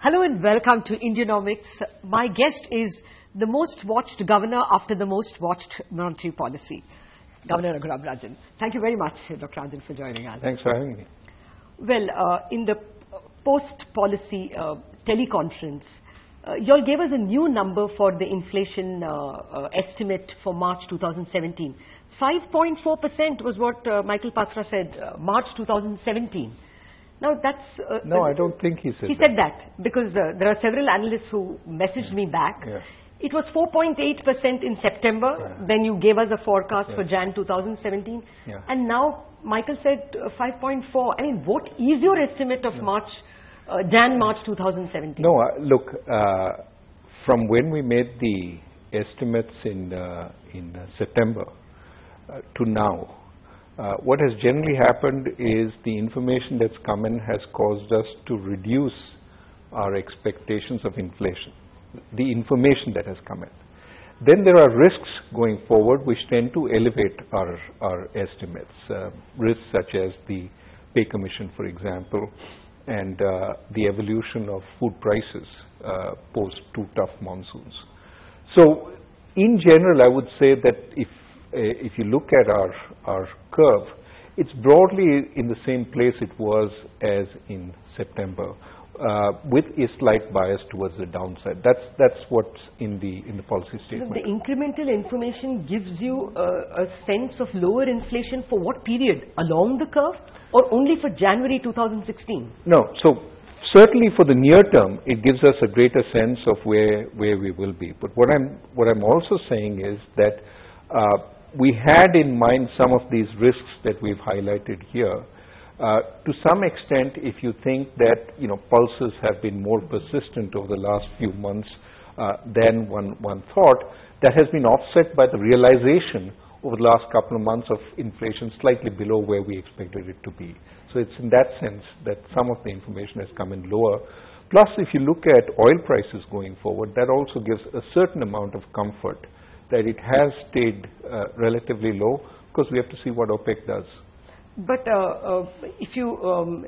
Hello and welcome to Indianomics. My guest is the most watched governor after the most watched monetary policy, Governor Rajan. Thank you very much, Dr. Rajan, for joining us. Thanks for having me. Well, in the post-policy teleconference, you all gave us a new number for the inflation estimate for March 2017. 5.4% was what Michael Patra said, March 2017. Now that's... no, I don't think he said He said that because there are several analysts who messaged me back. Yeah. It was 4.8% in September. Yeah. Then you gave us a forecast for Jan 2017. Yeah. And now Michael said 5.4. I mean, what is your estimate of March, Jan-March 2017? No, look, from when we made the estimates in September to now, what has generally happened is the information that's come in has caused us to reduce our expectations of inflation, the information that has come in. Then there are risks going forward which tend to elevate our estimates, risks such as the pay commission, for example, and the evolution of food prices post two tough monsoons. So in general, I would say that if you look at our curve, it's broadly in the same place it was as in September, with a slight bias towards the downside. That's what's in the policy statement. So the incremental information gives you a sense of lower inflation for what period? Along the curve or only for January 2016? No. So certainly for the near term, it gives us a greater sense of where we will be. But what I'm also saying is that we had in mind some of these risks that we've highlighted here. To some extent, if you think that pulses have been more persistent over the last few months than one thought, that has been offset by the realization over the last couple of months of inflation slightly below where we expected it to be. So it's in that sense that some of the information has come in lower. Plus, if you look at oil prices going forward, that also gives a certain amount of comfort that it has stayed relatively low, because we have to see what OPEC does. But if you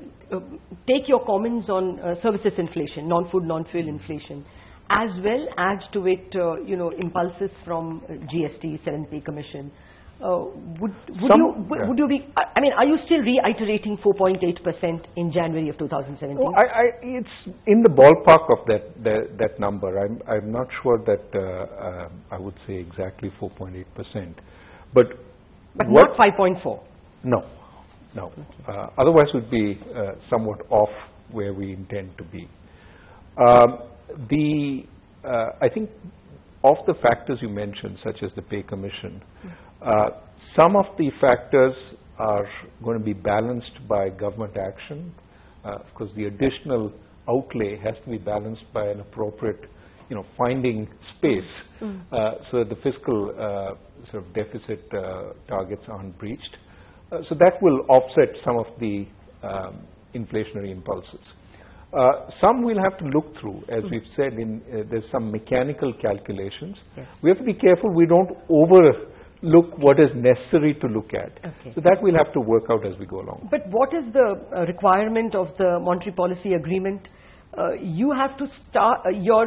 take your comments on services inflation, non-food, non-fuel inflation, as well add to it, impulses from GST, 7th Pay Commission, would you be? I mean, are you still reiterating 4.8% in January of 2017? Oh, it's in the ballpark of that number. I'm not sure that I would say exactly 4.8%, but not 5.4. No. Otherwise, it would be somewhat off where we intend to be. I think of the factors you mentioned, such as the pay commission, some of the factors are going to be balanced by government action. Of course, the additional outlay has to be balanced by an appropriate, finding space so that the fiscal sort of deficit targets aren't breached. So that will offset some of the inflationary impulses. Some we'll have to look through, as we've said, there's some mechanical calculations. Yes. We have to be careful we don't overlook what is necessary to look at. Okay. So that we'll have to work out as we go along. But what is the requirement of the monetary policy agreement? You have to start, your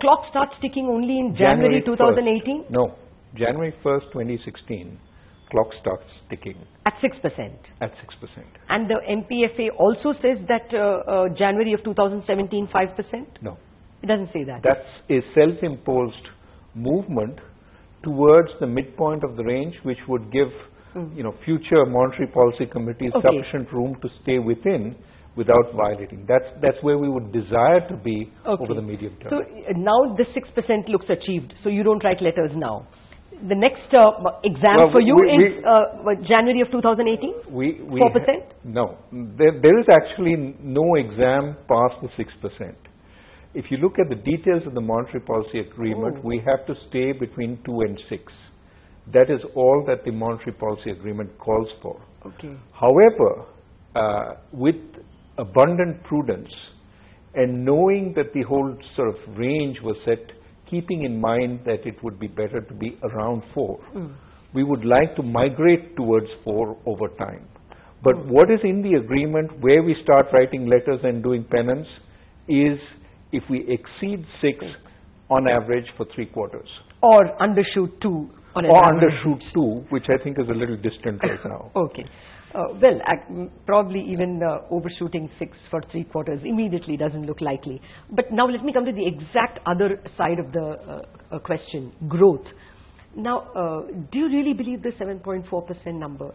clock starts ticking only in January 2018? No, January 1st, 2016. Clock starts ticking. At 6%? At 6%. And the MPFA also says that January of 2017, 5%? No. It doesn't say that. That's a self-imposed movement towards the midpoint of the range, which would give future monetary policy committees sufficient room to stay within without violating. That's where we would desire to be over the medium term. So now the 6% looks achieved. So you don't write letters now. The next exam for you is January of 2018? 4%? No. There is actually no exam past the 6%. If you look at the details of the monetary policy agreement, we have to stay between 2 and 6. That is all that the monetary policy agreement calls for. Okay. However, with abundant prudence and knowing that the whole sort of range was set, keeping in mind that it would be better to be around 4. We would like to migrate towards 4 over time. But what is in the agreement, where we start writing letters and doing penance, is if we exceed 6 on average for 3 quarters. Or undershoot 2 on an Or average. undershoot 2, which I think is a little distant right now. Okay. Well, probably even overshooting 6 for 3 quarters immediately doesn't look likely. But now let me come to the exact other side of the question, growth. Now, do you really believe the 7.4% number?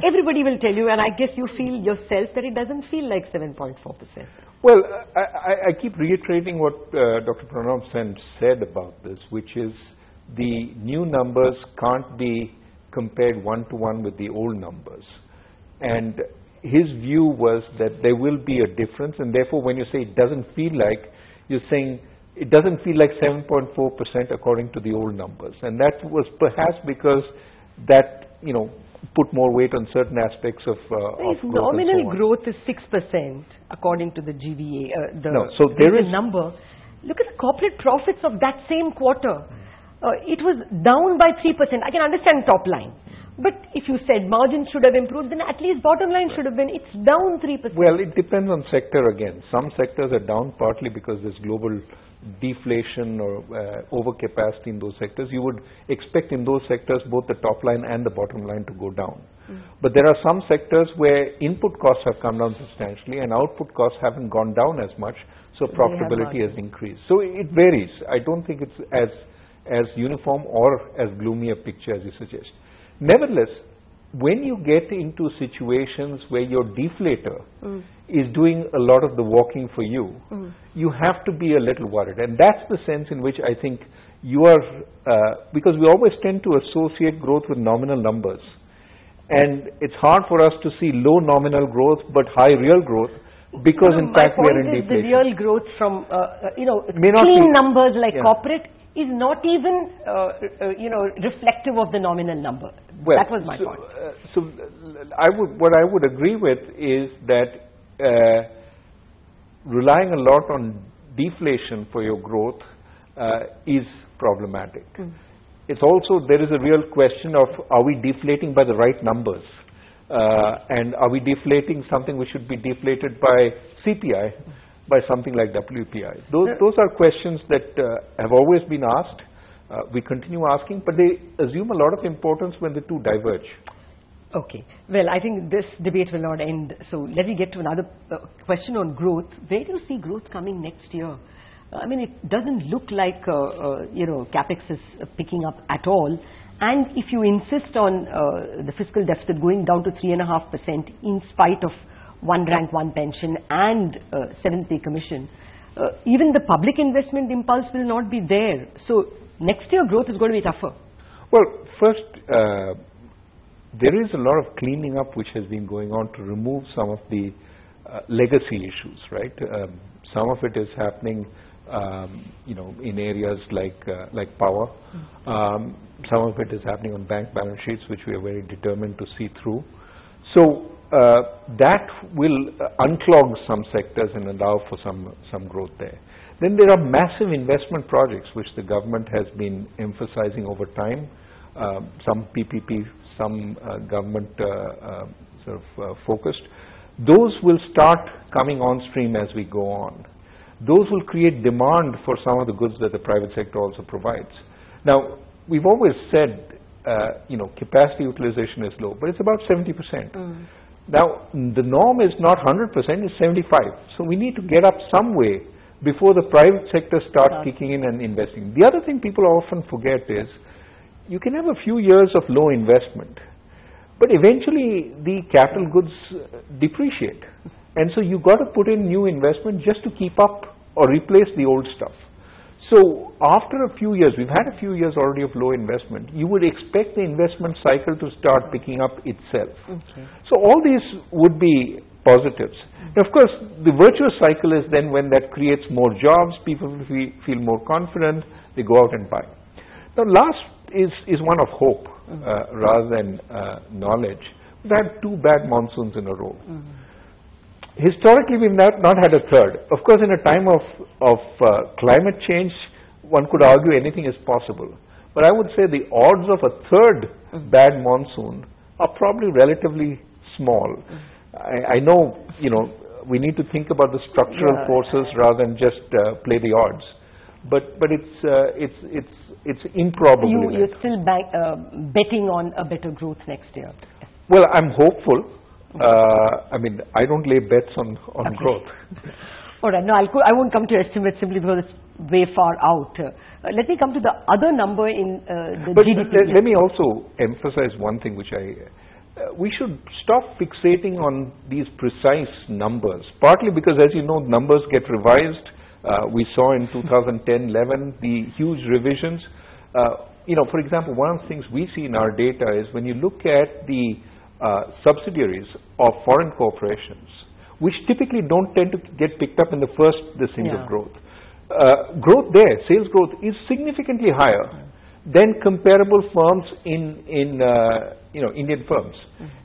Everybody will tell you, and I guess you feel yourself that it doesn't feel like 7.4%. Well, I keep reiterating what Dr. Pranab Sen said about this, which is the new numbers can't be compared one-to-one with the old numbers. And his view was that there will be a difference, and therefore when you say it doesn't feel like, you're saying it doesn't feel like 7.4% according to the old numbers. And that was perhaps because that, you know, put more weight on certain aspects of growth. Nominal growth is 6% according to the GVA, so there is number. Look at the corporate profits of that same quarter. It was down by 3%. I can understand top line. But if you said margins should have improved, then at least bottom line should have been, it's down 3%. Well, it depends on sector again. Some sectors are down partly because there's global deflation or overcapacity in those sectors. You would expect in those sectors both the top line and the bottom line to go down. But there are some sectors where input costs have come down substantially and output costs haven't gone down as much, so profitability has increased. So it varies. I don't think it's as uniform or as gloomy a picture as you suggest. Nevertheless, when you get into situations where your deflator is doing a lot of the walking for you, you have to be a little worried. And that's the sense in which I think you are, because we always tend to associate growth with nominal numbers. And it's hard for us to see low nominal growth but high real growth, because in fact we are in deflation. The real growth from, clean numbers like corporate is not even, reflective of the nominal number. Well, that was my point. What I would agree with is that relying a lot on deflation for your growth is problematic. It's also, there is a real question of, are we deflating by the right numbers? And are we deflating something which should be deflated by CPI, by something like WPI? Those are questions that have always been asked. We continue asking, but they assume a lot of importance when the two diverge. Okay. Well, I think this debate will not end. So let me get to another question on growth. Where do you see growth coming next year? I mean, it doesn't look like, capex is picking up at all. And if you insist on the fiscal deficit going down to 3.5% in spite of one rank, one pension and 7th pay commission, even the public investment impulse will not be there. So next year growth is going to be tougher. Well, first, there is a lot of cleaning up which has been going on to remove some of the legacy issues, right? Some of it is happening, in areas like power. Some of it is happening on bank balance sheets, which we are very determined to see through. So that will unclog some sectors and allow for some growth there. Then there are massive investment projects which the government has been emphasizing over time. Some PPP, some government focused. Those will start coming on stream as we go on. Those will create demand for some of the goods that the private sector also provides. Now, we've always said, capacity utilization is low, but it's about 70%. Now, the norm is not 100%, it's 75. So we need to get up some way before the private sector starts kicking in and investing. The other thing people often forget is, you can have a few years of low investment, but eventually the capital goods depreciate. And so you've got to put in new investment just to keep up or replace the old stuff. So after a few years, we've had a few years already of low investment, you would expect the investment cycle to start picking up itself. So all these would be positives. And of course, the virtuous cycle is then when that creates more jobs, people feel more confident, they go out and buy. Now last is one of hope rather than knowledge. We've had 2 bad monsoons in a row. Historically, we've not had a third. Of course, in a time of climate change, one could argue anything is possible. But I would say the odds of a third bad monsoon are probably relatively small. I know, we need to think about the structural forces rather than just play the odds. But it's improbable. You're still betting on a better growth next year. Well, I'm hopeful. I mean, I don't lay bets on growth. All right. No, I won't come to estimates simply because it's way far out. Let me come to the other number in the GDP. Let me also emphasize one thing which we should stop fixating on these precise numbers, partly because, as you know, numbers get revised. We saw in 2010-11 the huge revisions. For example, one of the things we see in our data is when you look at the subsidiaries of foreign corporations, which typically don't tend to get picked up in the first single growth. Growth there, sales growth, is significantly higher than comparable firms in Indian firms.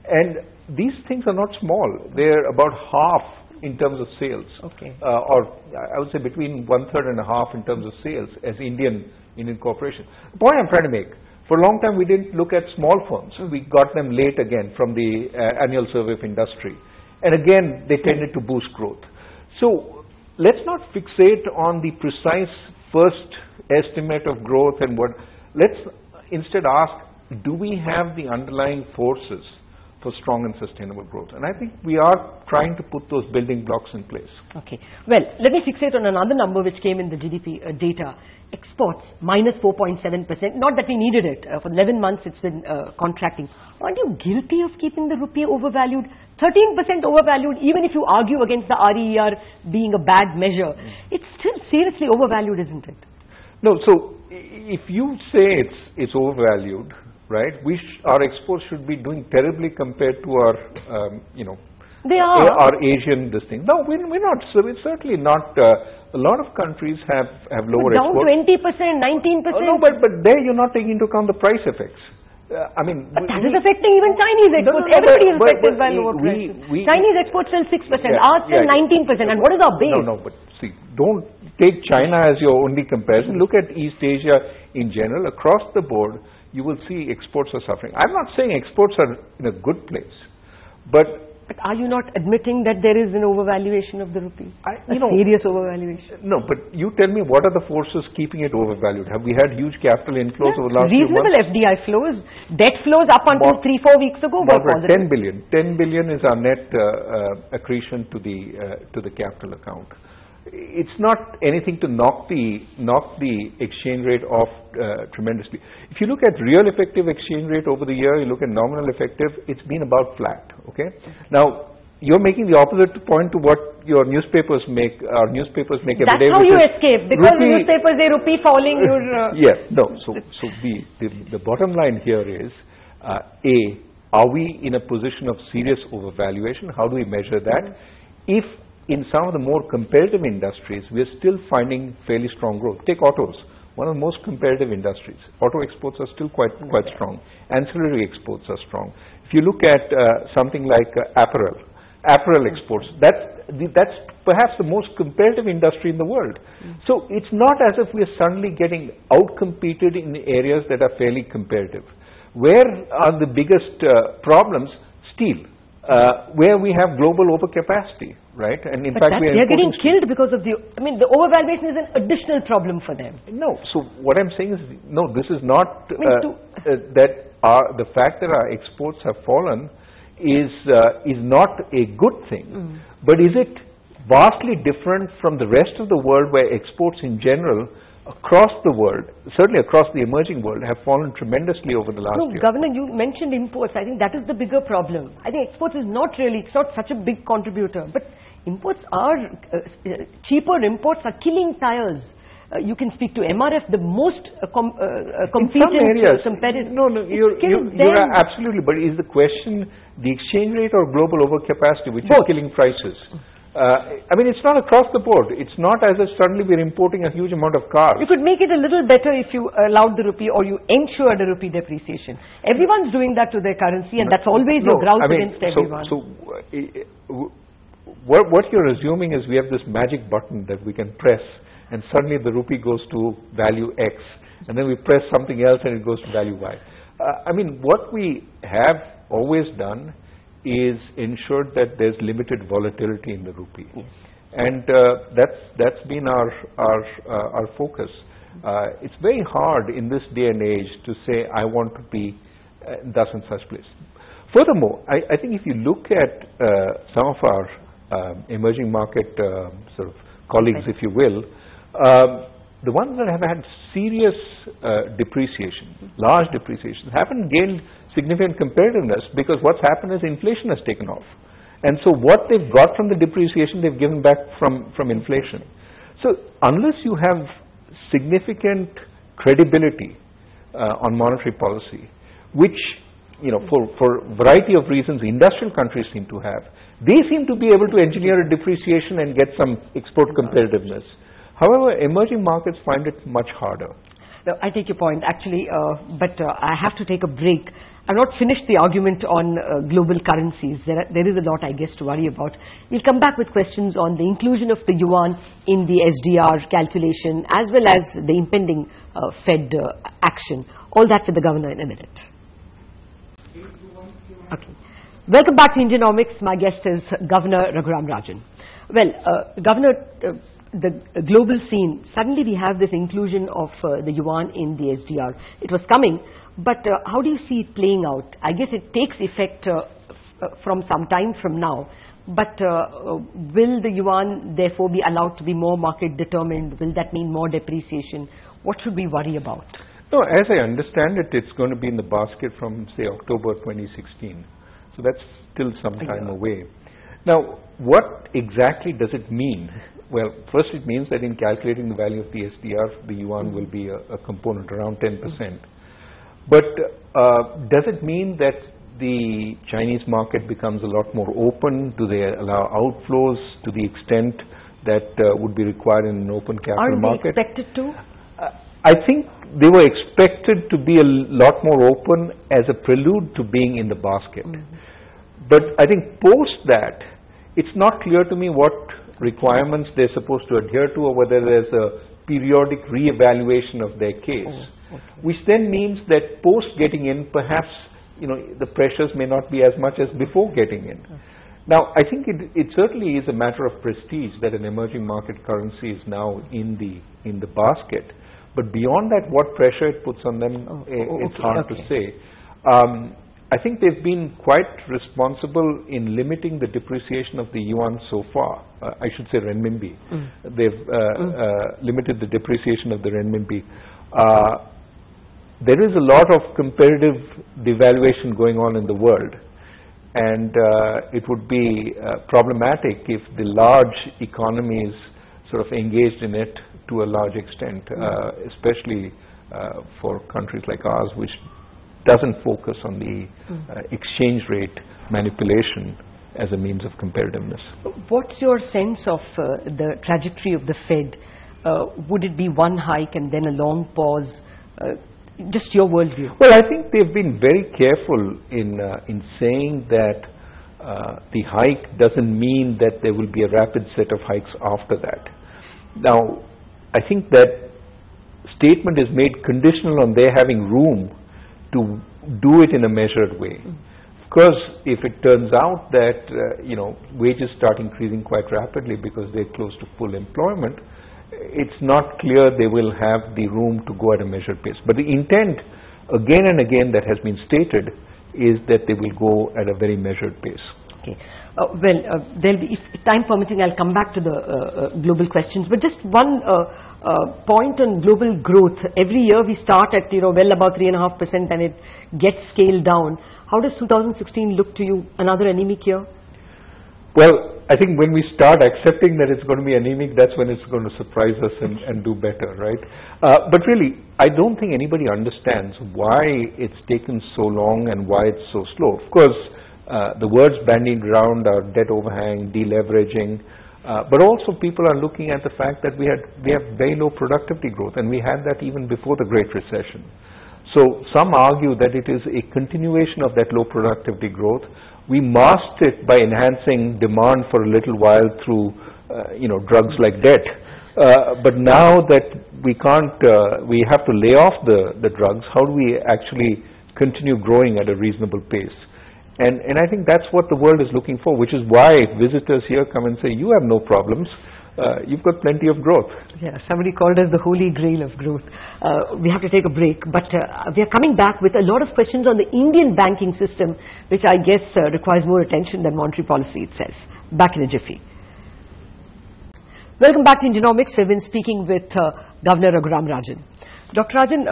And these things are not small. They're about half in terms of sales, or I would say between 1/3 and a half in terms of sales as Indian corporation. The point I'm trying to make, for a long time we didn't look at small firms. We got them late again from the annual survey of industry. And again, they tended to boost growth. So let's not fixate on the precise first estimate of growth and what. Let's instead ask, do we have the underlying forces for strong and sustainable growth? And I think we are trying to put those building blocks in place. Okay. Well, let me fixate on another number which came in the GDP data. Exports, minus 4.7%. Not that we needed it. For 11 months it's been contracting. Aren't you guilty of keeping the rupee overvalued? 13% overvalued, even if you argue against the RER being a bad measure. It's still seriously overvalued, isn't it? No, so if you say it's overvalued, right, our exports should be doing terribly compared to our, they are. Our Asian this thing. No, we're not. So it's certainly not. A lot of countries have lower down exports. Down 20%, 19%. No, but there you're not taking into account the price effects. But that is affecting even Chinese exports. Everybody is affected by lower prices. Chinese exports fell 6%, ours fell 19%. And what is our base? No, but see, don't take China as your only comparison. Look at East Asia in general. Across the board, you will see exports are suffering. I'm not saying exports are in a good place, but are you not admitting that there is an overvaluation of the rupee? Serious overvaluation. No, but you tell me, what are the forces keeping it overvalued? Have we had huge capital inflows over the last few months? Reasonable FDI flows. Debt flows up until 3-4 weeks ago were positive. 10 billion. 10 billion is our net accretion to the capital account. It's not anything to knock the exchange rate off tremendously. If you look at real effective exchange rate over the year, you look at nominal effective, it's been about flat. Okay. Now you're making the opposite point to what your newspapers make. Our newspapers make every day. That's how you escape, because the newspapers say rupee falling. Yes. No. So the bottom line here is, are we in a position of serious overvaluation? How do we measure that? If in some of the more competitive industries, we are still finding fairly strong growth. Take autos, one of the most competitive industries. Auto exports are still quite strong. Ancillary exports are strong. If you look at something like apparel exports, that's perhaps the most competitive industry in the world. So it's not as if we are suddenly getting outcompeted in areas that are fairly competitive. Where are the biggest problems? Steel. Where we have global overcapacity, right? And in fact, they're getting killed because of the overvaluation is an additional problem for them. No, so what I'm saying is, no, this is not the fact that our exports have fallen is not a good thing. But is it vastly different from the rest of the world, where exports in general across the world, certainly across the emerging world, have fallen tremendously over the last year? Governor, you mentioned imports. I think that is the bigger problem. I think exports is not such a big contributor. But imports are, cheaper imports are killing tires. You can speak to MRF, the most competitive. No, you're absolutely. But is the question the exchange rate or global overcapacity which is killing prices? It's not across the board. It's not as if suddenly we're importing a huge amount of cars. You could make it a little better if you allowed the rupee, or you ensured a rupee depreciation. Everyone's doing that to their currency, and that's always your grouse against everyone. What you're assuming is we have this magic button that we can press, and suddenly the rupee goes to value X, and then we press something else and it goes to value Y. What we have always done is ensure that there's limited volatility in the rupee. Yes. And that's been our focus. It's very hard in this day and age to say I want to be thus and such place. Furthermore, I think if you look at some of our emerging market sort of colleagues, if you will, the ones that have had serious depreciation, large depreciation, haven't gained significant competitiveness because what's happened is inflation has taken off. And so what they've got from the depreciation, they've given back from inflation. So unless you have significant credibility on monetary policy, which, you know, for a variety of reasons industrial countries seem to have, they seem to be able to engineer a depreciation and get some export competitiveness. However, emerging markets find it much harder. No, I take your point, actually, but I have to take a break. I've not finished the argument on global currencies. There is a lot, I guess, to worry about. We'll come back with questions on the inclusion of the yuan in the SDR calculation, as well as the impending Fed action. All that with the Governor in a minute. Okay. Welcome back to Indianomics. My guest is Governor Raghuram Rajan. Well, Governor, the global scene, suddenly we have this inclusion of the yuan in the SDR. It was coming, but how do you see it playing out? I guess it takes effect from some time from now, but will the yuan therefore be allowed to be more market determined? Will that mean more depreciation? What should we worry about? No, as I understand it, it's going to be in the basket from, say, October 2016. So that's still some time away. Now, what exactly does it mean? Well, first it means that in calculating the value of the SDR, the yuan will be a component, around 10%. But does it mean that the Chinese market becomes a lot more open? Do they allow outflows to the extent that would be required in an open capital market? Are they expected to? I think they were expected to be a lot more open as a prelude to being in the basket. But I think post that, it's not clear to me what requirements they're supposed to adhere to or whether there's a periodic re-evaluation of their case. Which then means that post getting in, perhaps, you know, the pressures may not be as much as before getting in. Now, I think it certainly is a matter of prestige that an emerging market currency is now in the basket. But beyond that, what pressure it puts on them, it's hard to say. I think they've been quite responsible in limiting the depreciation of the yuan so far. I should say renminbi. They've limited the depreciation of the renminbi. There is a lot of competitive devaluation going on in the world, and it would be problematic if the large economies sort of engaged in it to a large extent, especially for countries like ours, which doesn't focus on the exchange rate manipulation as a means of competitiveness. What's your sense of the trajectory of the Fed? Would it be one hike and then a long pause? Just your worldview. Well, I think they've been very careful in saying that the hike doesn't mean that there will be a rapid set of hikes after that. Now, I think that statement is made conditional on their having room to do it in a measured way. Because if it turns out that you know, wages start increasing quite rapidly because they're close to full employment, it's not clear they will have the room to go at a measured pace. But the intent, again and again, that has been stated is that they will go at a very measured pace. Okay. There'll be, if time permitting, I'll come back to the global questions. But just one point on global growth. Every year we start at, you know, well above 3.5% and it gets scaled down. How does 2016 look to you? Another anemic year? Well, I think when we start accepting that it's going to be anemic, that's when it's going to surprise us and do better, right? But really, I don't think anybody understands why it's taken so long and why it's so slow. Of course, the words bandied around are debt overhang, deleveraging, but also people are looking at the fact that we have very low productivity growth, and we had that even before the Great Recession. So some argue that it is a continuation of that low productivity growth. We masked it by enhancing demand for a little while through, you know, drugs like debt. But now that we can't, we have to lay off the drugs. How do we actually continue growing at a reasonable pace? And I think that's what the world is looking for, which is why visitors here come and say, you have no problems. You've got plenty of growth. Yeah, somebody called us the holy grail of growth. We have to take a break, but we are coming back with a lot of questions on the Indian banking system, which I guess requires more attention than monetary policy itself. Back in a jiffy. Welcome back to Indianomics. We've been speaking with Governor Raghuram Rajan. Dr. Rajan,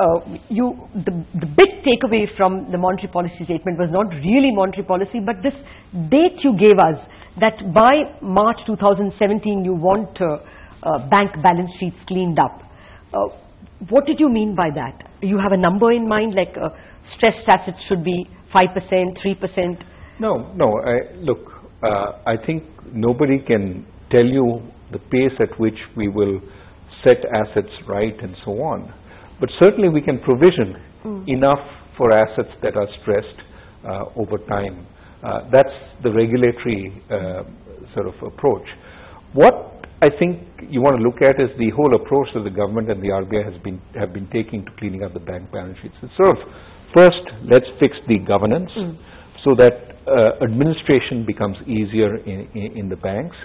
the big takeaway from the monetary policy statement was not really monetary policy, but this date you gave us, that by March 2017 you want bank balance sheets cleaned up. What did you mean by that? You have a number in mind, like stressed assets should be 5%, 3%? No. Look, I think nobody can tell you the pace at which we will set assets right and so on. But certainly we can provision enough for assets that are stressed over time. That's the regulatory sort of approach. What I think you want to look at is the whole approach that the government and the RBI have been taking to cleaning up the bank balance sheets. It's sort of, first, let's fix the governance so that administration becomes easier in the banks.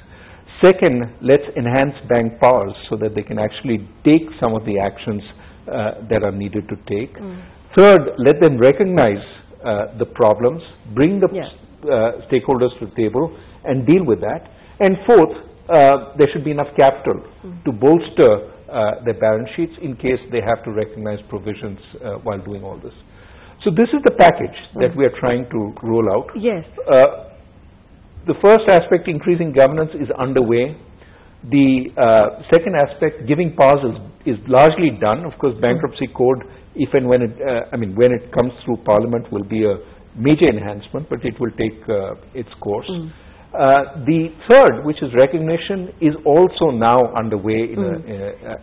Second, let's enhance bank powers so that they can actually take some of the actions that are needed to take. Third, let them recognize the problems, bring the stakeholders to the table and deal with that. And fourth, there should be enough capital to bolster their balance sheets in case they have to recognize provisions while doing all this. So this is the package that we are trying to roll out. Yes. The first aspect, increasing governance, is underway. The second aspect, giving powers, is largely done. Of course, bankruptcy code, if and when it, when it comes through Parliament, will be a major enhancement, but it will take its course. The third, which is recognition, is also now underway.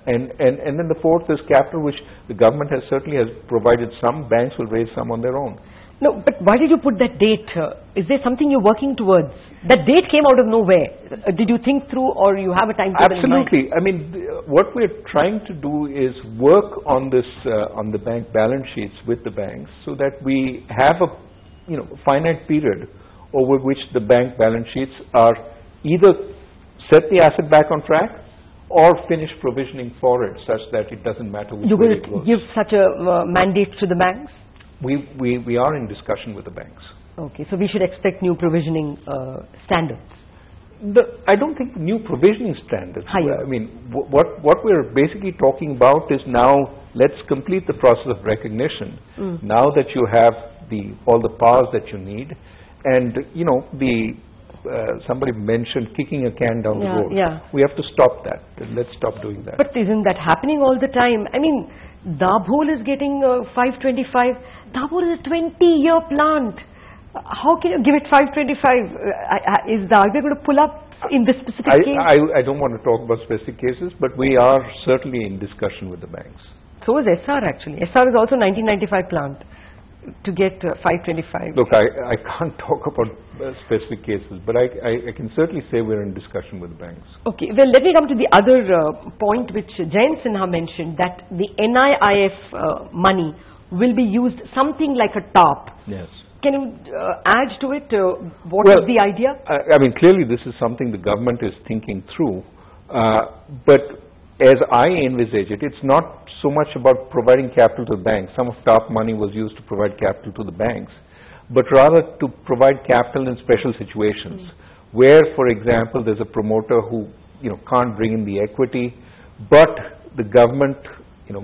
And then the fourth is capital, which the government has certainly provided some. Banks will raise some on their own. No, but why did you put that date? Is there something you're working towards? That date came out of nowhere. Did you think through, or you have a timetable in mind? Absolutely. What we're trying to do is work on this, on the bank balance sheets with the banks, so that we have a finite period over which the bank balance sheets are either set the asset back on track or finish provisioning for it, such that it doesn't matter which way it goes. You're going to give such a mandate to the banks? We are in discussion with the banks. Okay, so we should expect new provisioning standards. I don't think new provisioning standards. Higher. What we're basically talking about is now let's complete the process of recognition. Now that you have all the powers that you need, and somebody mentioned kicking a can down the road. We have to stop that. Let's stop doing that. But isn't that happening all the time? Dabhol is getting 525. Dabhol is a 20-year plant. How can you give it 525? Is the RBI going to pull up in this specific case? I don't want to talk about specific cases, but we are certainly in discussion with the banks. So is SR actually. SR is also 1995 plant to get 525. Look, I can't talk about specific cases, but I can certainly say we're in discussion with the banks. Okay, well, let me come to the other point which Jayant Sinha mentioned, that the NIIF money will be used something like a TARP. Yes. Can you add to it? What is the idea? Clearly this is something the government is thinking through, but as I envisage it, it's not so much about providing capital to the banks. Some of TARP money was used to provide capital to the banks, but rather to provide capital in special situations where, for example, there's a promoter who can't bring in the equity, but the government,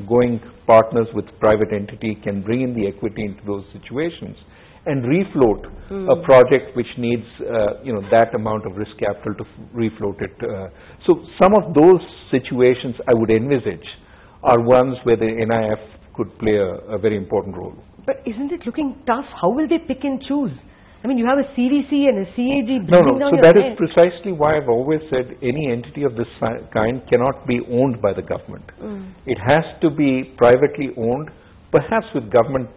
going partners with private entity, can bring in the equity into those situations and refloat a project which needs that amount of risk capital to refloat it. So some of those situations I would envisage are ones where the NIF could play a very important role. But isn't it looking tough? How will they pick and choose? You have a CVC and a CAG. No. So that is precisely why I've always said any entity of this kind cannot be owned by the government. It has to be privately owned, perhaps with government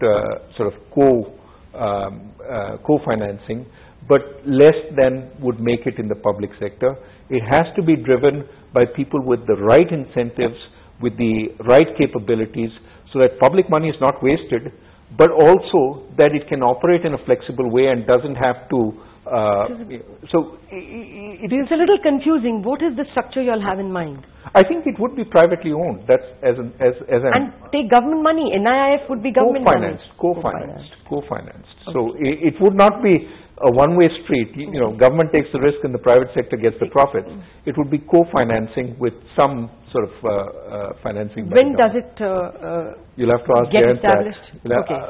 sort of co-financing, but less than would make it in the public sector. It has to be driven by people with the right incentives, with the right capabilities, so that public money is not wasted, but also that it can operate in a flexible way and doesn't have to. So it's a little confusing. What is the structure you all have in mind? I think it would be privately owned. That's and take government money. NIIF would be government money. Co-financed. Okay. So it would not be a one-way street. You know, government takes the risk and the private sector gets the profits. It would be co-financing with some sort of financing. When does it you'll have to ask get established? Okay.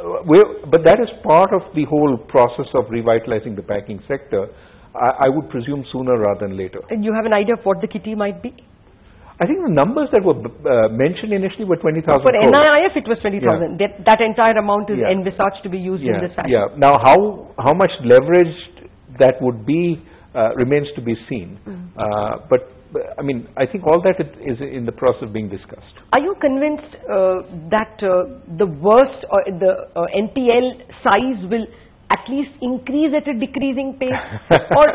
But that is part of the whole process of revitalizing the banking sector. I would presume sooner rather than later. And you have an idea of what the kitty might be? I think the numbers that were mentioned initially were 20,000 crores. For NIIF, it was 20,000. Yeah. That entire amount is envisaged to be used in this fashion. Yeah. Now, how much leveraged that would be remains to be seen. But I mean, I think all that is in the process of being discussed. Are you convinced that the worst or the NPL size will at least increase at a decreasing pace, or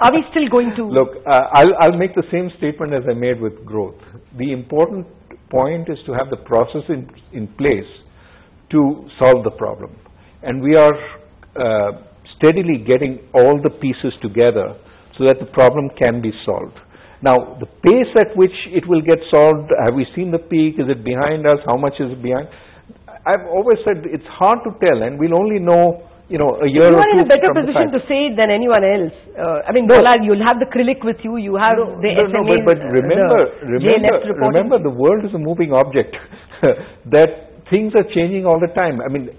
are we still going to? Look, I'll make the same statement as I made with growth. The important point is to have the process in place to solve the problem, and we are steadily getting all the pieces together so that the problem can be solved. Now, the pace at which it will get solved, have we seen the peak? Is it behind us? How much is it behind? I've always said it's hard to tell, and we'll only know, you know, a year or two. You are in a better position to say it than anyone else. I mean, you'll have the CRILIC with you. You have the SMA. But remember, the world is a moving object. That things are changing all the time. I mean,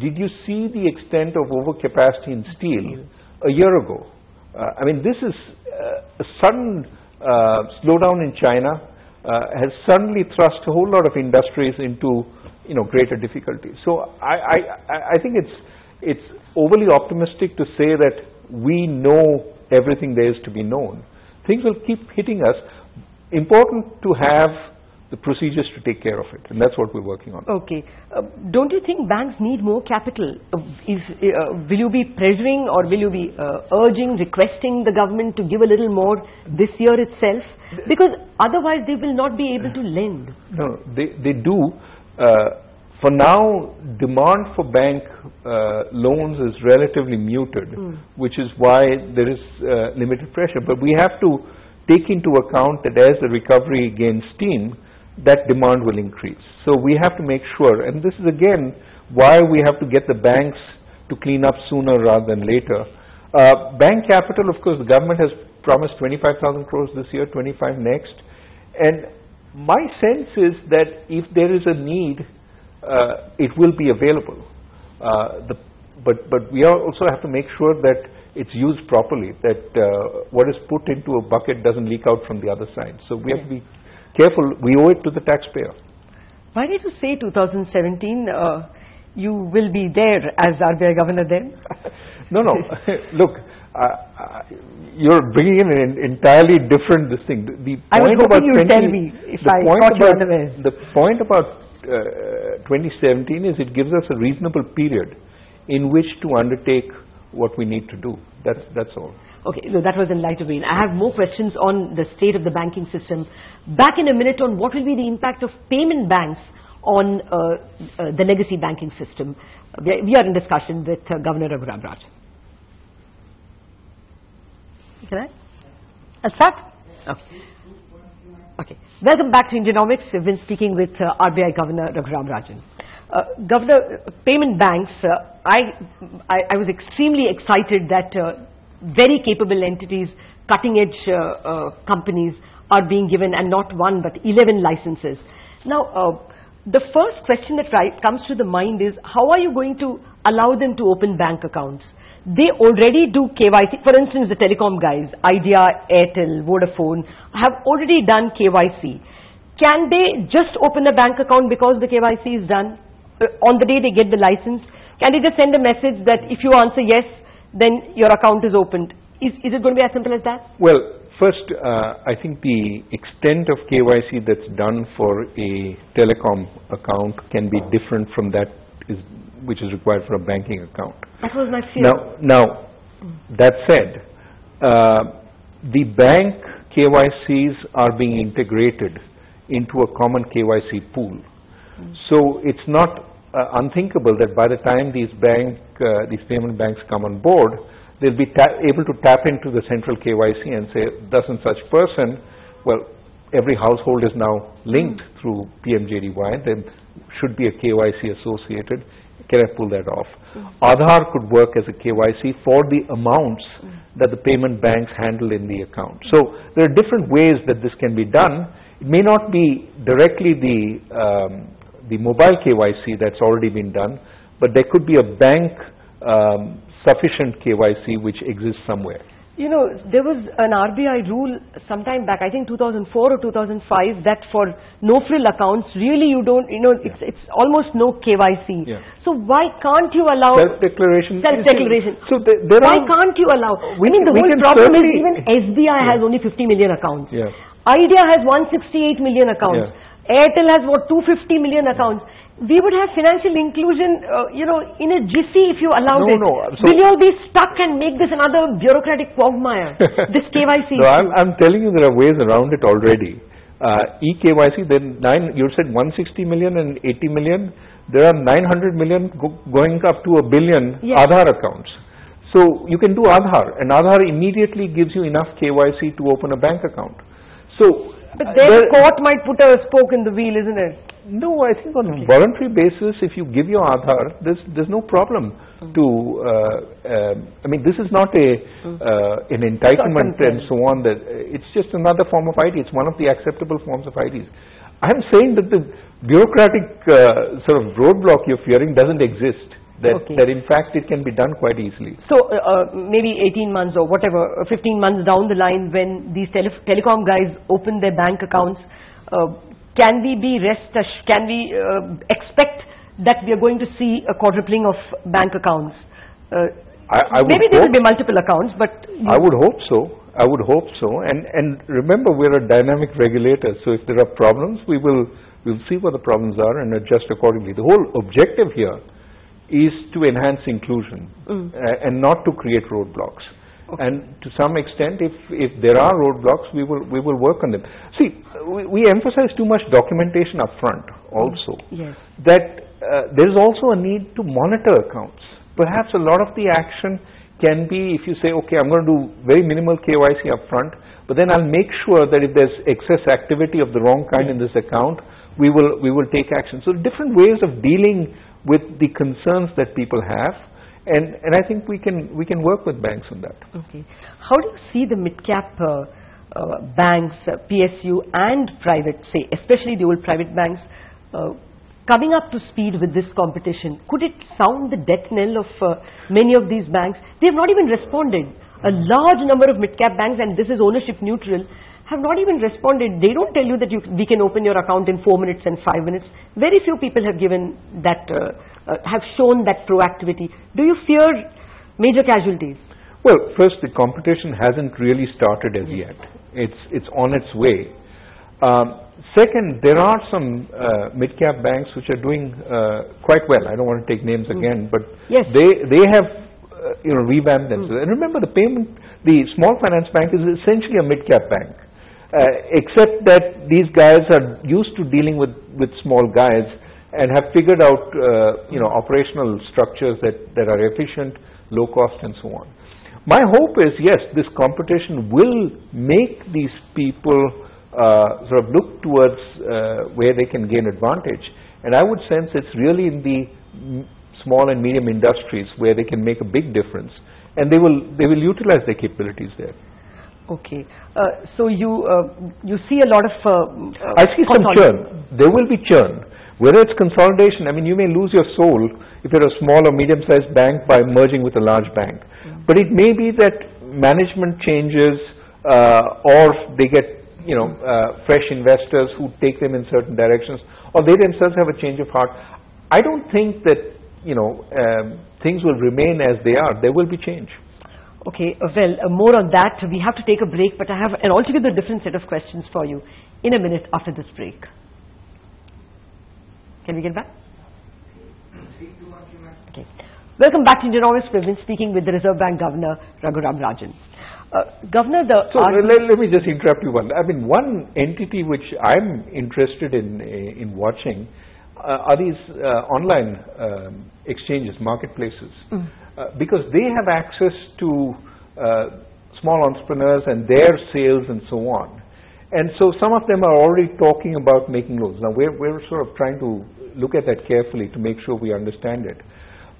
did you see the extent of overcapacity in steel a year ago? I mean, this is a sudden slowdown in China has suddenly thrust a whole lot of industries into, you know, greater difficulties. So I think it's overly optimistic to say that we know everything there is to be known. Things will keep hitting us. Important to have the procedures to take care of it, and that's what we're working on. Okay. Don't you think banks need more capital? Will you be pressuring, or will you be urging, requesting the government to give a little more this year itself? Because otherwise they will not be able to lend. No, they do. For now, demand for bank loans is relatively muted, which is why there is limited pressure. But we have to take into account that as the recovery gains steam, that demand will increase. So we have to make sure, and this is again why we have to get the banks to clean up sooner rather than later. Bank capital, of course, the government has promised 25,000 crores this year, 25 next. And my sense is that if there is a need, it will be available. But we also have to make sure that it's used properly, that what is put into a bucket doesn't leak out from the other side. So we have to be careful. We owe it to the taxpayer. Why did you say 2017? You will be there as RBI governor then? No. Look, you're bringing in an entirely different this thing. I was hoping you would tell me if I caught you unawares. The point about 2017 is it gives us a reasonable period in which to undertake what we need to do. That's all. Okay, so that was in lighter vein. I have more questions on the state of the banking system. Back in a minute on what will be the impact of payment banks on the legacy banking system. We are in discussion with Governor Raghuram Rajan. Can I? I'll start? Okay. Welcome back to Indianomics. We've been speaking with RBI Governor Raghuram Rajan. Governor, payment banks, I was extremely excited that very capable entities, cutting-edge companies are being given, and not one but 11 licenses. Now, the first question that comes to the mind is, how are you going to allow them to open bank accounts? They already do KYC. For instance, the telecom guys, Idea, Airtel, Vodafone, have already done KYC. Can they just open a bank account because the KYC is done? On the day they get the license, can they just send a message that if you answer yes, then your account is opened? Is it going to be as simple as that? Well, first, I think the extent of KYC that's done for a telecom account can be different from that which is required for a banking account. That was my fear. Now that said, the bank KYCs are being integrated into a common KYC pool. So it's not unthinkable that by the time these payment banks come on board, they'll be able to tap into the central KYC and say, thus and such person, well, every household is now linked through PMJDY, there should be a KYC associated. Can I pull that off? Aadhaar could work as a KYC for the amounts that the payment banks handle in the account. So there are different ways that this can be done. It may not be directly the mobile KYC that's already been done, but there could be a bank sufficient KYC which exists somewhere. You know, there was an RBI rule sometime back, I think 2004 or 2005, that for no-frill accounts, really you don't, you know, it's almost no KYC. Yeah. So why can't you allow self-declaration? Self-declaration. So there why can't you allow? I mean, the whole problem is even SBI has only 50 million accounts. Yeah. Idea has 168 million accounts. Yeah. Airtel has what, 250 million accounts. We would have financial inclusion, you know, in a jiffy if you allowed it. So will you all be stuck and make this another bureaucratic quagmire? This KYC. No, I'm telling you there are ways around it already. eKYC, then you said 160 million and 80 million. There are 900 million going up to 1 billion Aadhaar accounts. So you can do Aadhaar, and Aadhaar immediately gives you enough KYC to open a bank account. So, but then the court might put a spoke in the wheel, isn't it? No, I think on a voluntary basis, if you give your Aadhaar, there's no problem to. I mean, this is not an entitlement and so on. That it's just another form of ID. It's one of the acceptable forms of IDs. I'm saying that the bureaucratic sort of roadblock you're fearing doesn't exist. That in fact it can be done quite easily. So maybe 18 months or whatever, 15 months down the line, when these telecom guys open their bank accounts, can we expect that we are going to see a quadrupling of bank accounts? Maybe there will be multiple accounts, but I would hope so. I would hope so. And remember, we're a dynamic regulator, so if there are problems, we'll see what the problems are and adjust accordingly. The whole objective here is to enhance inclusion and not to create roadblocks. Okay. And to some extent, if there are roadblocks, we will work on them. See, we emphasize too much documentation up front also. Yes. That there is also a need to monitor accounts. Perhaps a lot of the action can be if you say, okay, I'm going to do very minimal KYC up front, but then I'll make sure that if there's excess activity of the wrong kind in this account, we will take action. So different ways of dealing with the concerns that people have, and I think we can work with banks on that. Okay. How do you see the mid-cap banks, PSU and private, say, especially the old private banks, coming up to speed with this competition? Could it sound the death knell of many of these banks? They have not even responded. A large number of mid-cap banks, and this is ownership neutral, have not even responded. They don't tell you that we can open your account in 4 minutes and 5 minutes. Very few people have given that, have shown that proactivity. Do you fear major casualties? Well, first, the competition hasn't really started as yet. It's on its way. Second, there are some mid-cap banks which are doing quite well. I don't want to take names again, but they have revamped themselves. And remember, the small finance bank is essentially a mid-cap bank, except that these guys are used to dealing with small guys and have figured out operational structures that are efficient, low cost, and so on. My hope is, yes, this competition will make these people sort of look towards where they can gain advantage, and I would sense it's really in the small and medium industries where they can make a big difference, and they will utilize their capabilities there. Okay, so you see a lot of I see some churn. There will be churn. Whether it's consolidation, I mean, you may lose your soul if you're a small or medium-sized bank by merging with a large bank. But it may be that management changes, or they get fresh investors who take them in certain directions, or they themselves have a change of heart. I don't think that things will remain as they are. There will be change. Okay, well, more on that. We have to take a break, but I have an altogether different set of questions for you in a minute after this break. Can we get back? Okay. Welcome back to Indian Office. We've been speaking with the Reserve Bank Governor, Raghuram Rajan. Governor, let me just interrupt you one. I mean, one entity which I'm interested in watching are these online exchanges, marketplaces, because they have access to small entrepreneurs and their sales and so on. And so some of them are already talking about making loans. Now we're sort of trying to look at that carefully to make sure we understand it.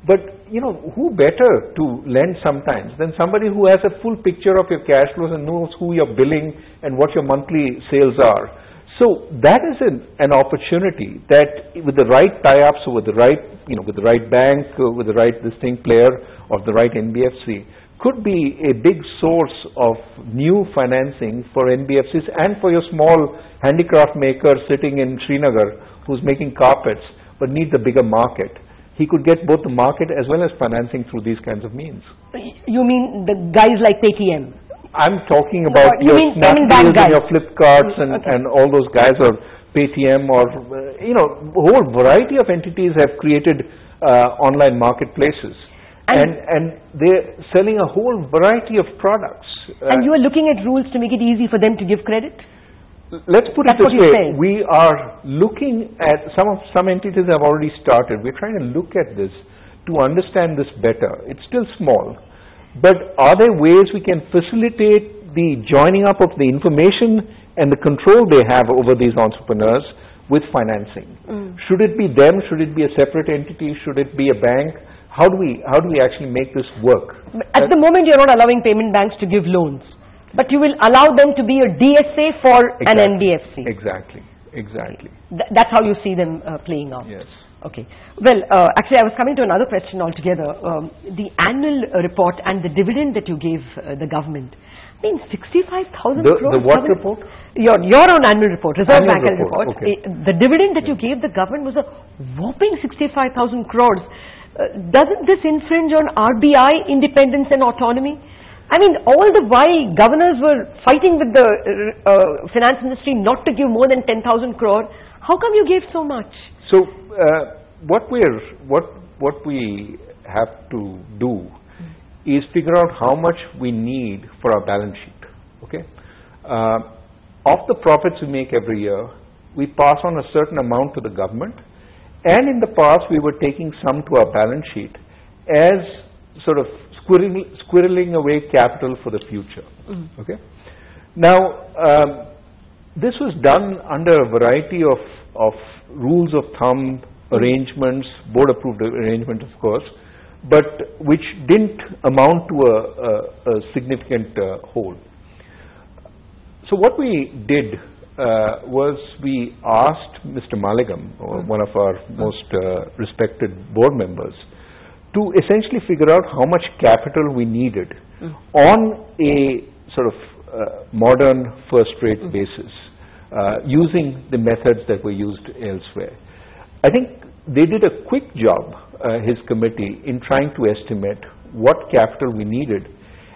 But, you know, who better to lend sometimes than somebody who has a full picture of your cash flows and knows who you're billing and what your monthly sales are. So that is an opportunity that with the right tie-ups, with the right, you know, with the right bank, with the right distinct player or the right NBFC, could be a big source of new financing for NBFCs and for your small handicraft maker sitting in Srinagar who's making carpets but needs a bigger market. He could get both the market as well as financing through these kinds of means. You mean the guys like Paytm? I'm talking about your Snapdeals and your Flipkarts and all those guys, or Paytm, or you know, a whole variety of entities have created online marketplaces. And they're selling a whole variety of products. And you are looking at rules to make it easy for them to give credit? Let's put it this way. We are looking at, some entities have already started. We're trying to look at this to understand this better. It's still small. But are there ways we can facilitate the joining up of the information and the control they have over these entrepreneurs with financing? Should it be them? Should it be a separate entity? Should it be a bank? How do we actually make this work? At the moment, you're not allowing payment banks to give loans, but you will allow them to be a DSA for an NBFC. Exactly. That's how you see them playing out. Yes. Okay. Well, actually, I was coming to another question altogether. The annual report and the dividend that you gave the government. I mean, 65,000 crores. The what report? Your own annual report, Reserve Bank annual report. Okay. The dividend that you gave the government was a whopping 65,000 crores. Doesn't this infringe on RBI independence and autonomy? I mean, all the while governors were fighting with the finance industry not to give more than 10,000 crore. How come you gave so much? So what we have to do is figure out how much we need for our balance sheet. Okay, of the profits we make every year, we pass on a certain amount to the government. And in the past, we were taking some to our balance sheet as sort of squirreling away capital for the future. Okay. Now, this was done under a variety of rules of thumb arrangements, board-approved arrangements, of course, but which didn't amount to a significant whole. So what we did was we asked Mr. Maligam, one of our most respected board members, to essentially figure out how much capital we needed on a sort of modern first-rate basis, using the methods that were used elsewhere. I think they did a quick job, his committee, in trying to estimate what capital we needed,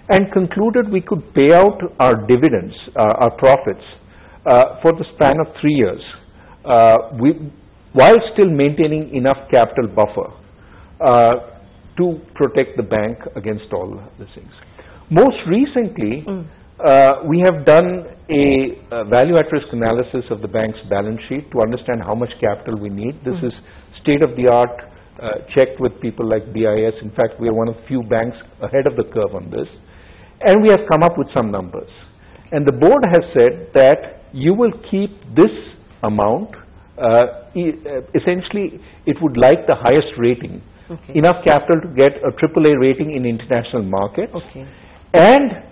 and concluded we could pay out our dividends, our profits, for the span of 3 years, while still maintaining enough capital buffer to protect the bank against all these things. Most recently, we have done a value at risk analysis of the bank's balance sheet to understand how much capital we need. This is state-of-the-art, checked with people like BIS. In fact, we are one of the few banks ahead of the curve on this. And we have come up with some numbers. And the board has said that you will keep this amount, essentially it would like the highest rating, enough capital to get a AAA rating in international markets, and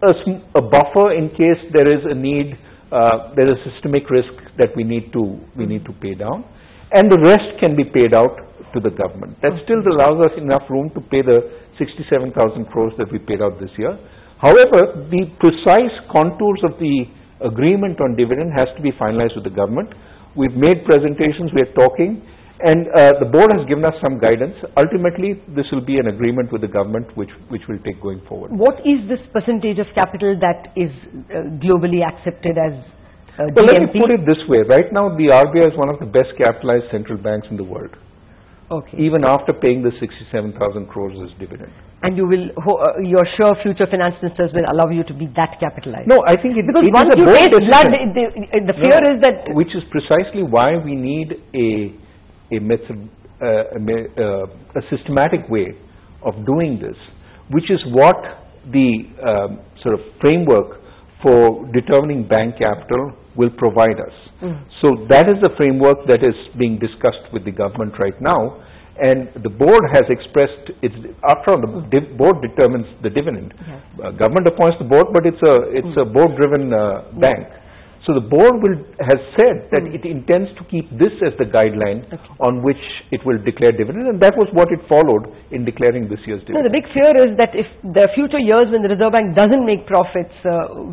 a buffer in case there is a need, there is a systemic risk that we need to pay down, and the rest can be paid out to the government. That still allows us enough room to pay the 67,000 crores that we paid out this year. However, the precise contours of the agreement on dividend has to be finalized with the government. We've made presentations, we're talking, and the board has given us some guidance. Ultimately, this will be an agreement with the government which will take going forward. What is this percentage of capital that is globally accepted as GMP? Well, let me put it this way. Right now, the RBI is one of the best capitalized central banks in the world. Even after paying the 67,000 crores as dividend. And you will, you're sure future finance ministers will allow you to be that capitalized? No, I think because once you pay blood, the fear is that... Which is precisely why we need a a method, a systematic way of doing this, which is what the sort of framework for determining bank capital will provide us. So that is the framework that is being discussed with the government right now, and the board has expressed its, after all the board determines the dividend. Government appoints the board, but it's a board-driven bank. So the board has said that it intends to keep this as the guideline on which it will declare dividend, and that was what it followed in declaring this year's dividend. No, the big fear is that if the future years when the Reserve Bank doesn't make profits,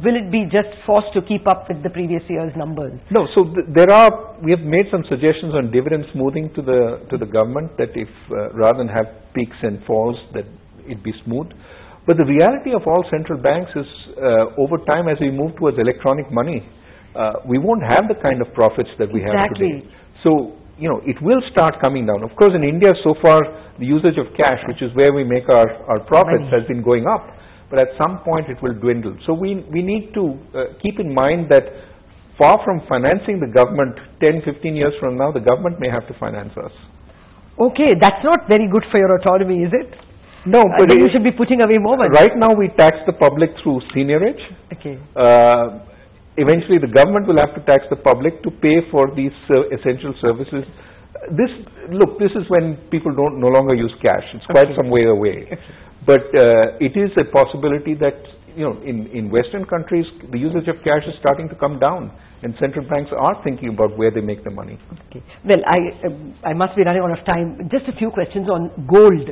will it be just forced to keep up with the previous year's numbers? No, so we have made some suggestions on dividend smoothing to the government, that if rather than have peaks and falls, that it be smooth. But the reality of all central banks is over time, as we move towards electronic money, we won't have the kind of profits that we have today. So, you know, it will start coming down. Of course, in India, so far, the usage of cash, which is where we make our profits, has been going up. But at some point, it will dwindle. So we need to keep in mind that far from financing the government, 10, 15 years from now, the government may have to finance us. Okay, that's not very good for your autonomy, is it? No, but you should be putting away more money. Right now, we tax the public through seniorage. Okay. Eventually, the government will have to tax the public to pay for these essential services. This is when people no longer use cash. It's quite some way away. But it is a possibility that, you know, in Western countries, the usage of cash is starting to come down, and central banks are thinking about where they make the money. Okay. Well, I must be running out of time. Just a few questions on gold.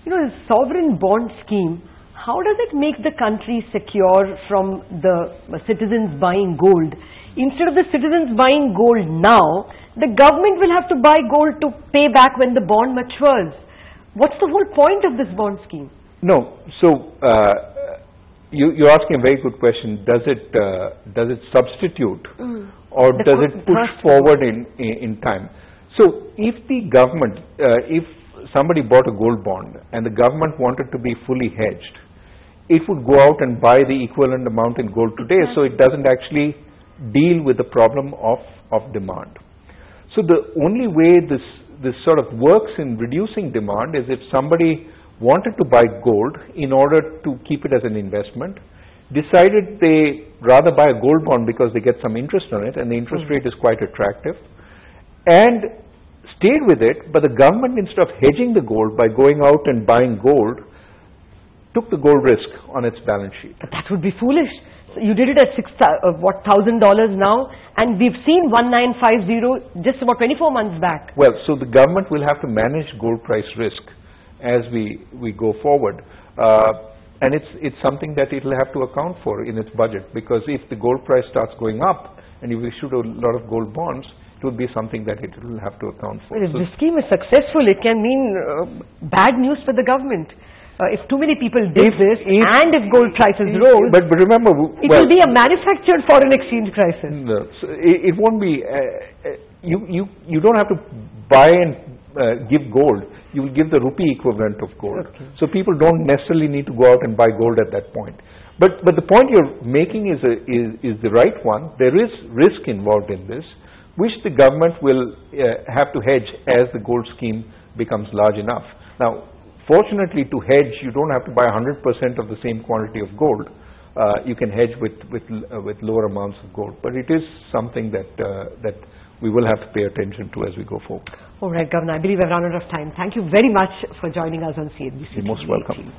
You know, the sovereign bond scheme, how does it make the country secure from the citizens buying gold? Instead of the citizens buying gold now, the government will have to buy gold to pay back when the bond matures. What's the whole point of this bond scheme? No, so you're asking a very good question. Does it substitute, or does it push forward in time? So if the government, if somebody bought a gold bond and the government wanted to be fully hedged, it would go out and buy the equivalent amount in gold today, so it doesn't actually deal with the problem of demand. So the only way this sort of works in reducing demand is if somebody wanted to buy gold in order to keep it as an investment, decided they rather buy a gold bond because they get some interest on it and the interest rate is quite attractive, and stayed with it, but the government, instead of hedging the gold by going out and buying gold, took the gold risk on its balance sheet. But that would be foolish. So you did it at $1,000 now, and we've seen 1950 just about 24 months back. Well, so the government will have to manage gold price risk as we go forward, and it's something that it will have to account for in its budget, because if the gold price starts going up and you issued a lot of gold bonds, it will be something that it will have to account for. But if the scheme is successful, it can mean bad news for the government. If too many people did this, and if gold prices rose, but remember, it will be a manufactured foreign exchange crisis. No, so it won't be. You don't have to buy and give gold. You will give the rupee equivalent of gold. Okay. So people don't necessarily need to go out and buy gold at that point. But the point you're making is the right one. There is risk involved in this, which the government will have to hedge as the gold scheme becomes large enough. Now, fortunately, to hedge, you don't have to buy 100% of the same quantity of gold. You can hedge with lower amounts of gold, but it is something that we will have to pay attention to as we go forward. All right, Governor, I believe I've run out of time. Thank you very much for joining us on CNBC. You're most welcome.